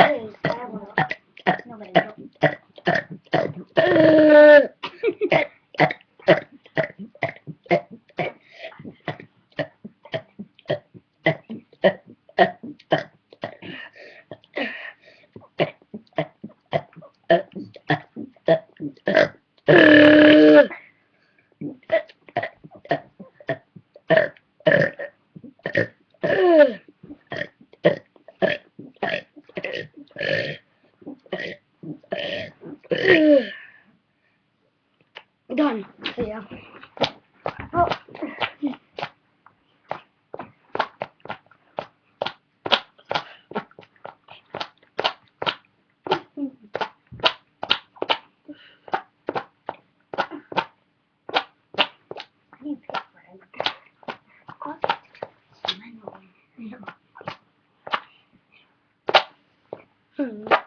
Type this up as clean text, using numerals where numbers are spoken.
Please, I will. Nobody will. Done. See ya. Oh. I need to get friends.